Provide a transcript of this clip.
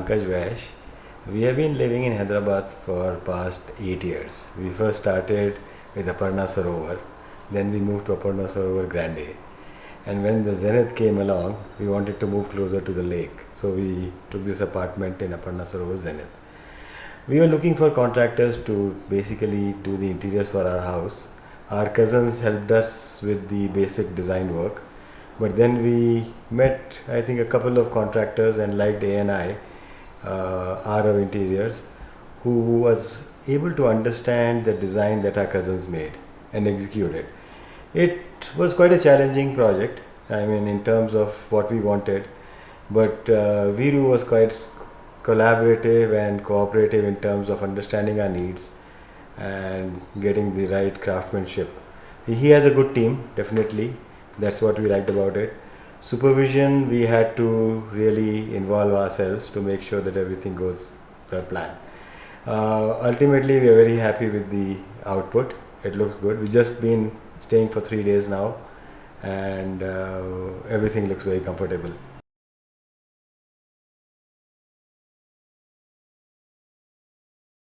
Pankaj Vash. We have been living in Hyderabad for past 8 years. We first started with Aparna Sarovar, then we moved to Aparna Sarovar Grande. And when the Zenith came along, we wanted to move closer to the lake. So we took this apartment in Aparna Sarovar Zenith. We were looking for contractors to basically do the interiors for our house. Our cousins helped us with the basic design work. But then we met, I think, a couple of contractors and liked ANI, RO Interiors, who was able to understand the design that our cousins made and execute it. It was quite a challenging project, I mean, in terms of what we wanted, but Viru was quite collaborative and cooperative in terms of understanding our needs and getting the right craftsmanship. He has a good team, definitely. That's what we liked about it. Supervision, we had to really involve ourselves to make sure that everything goes per plan. Ultimately, we are very happy with the output. It looks good. We've just been staying for 3 days now, and everything looks very comfortable.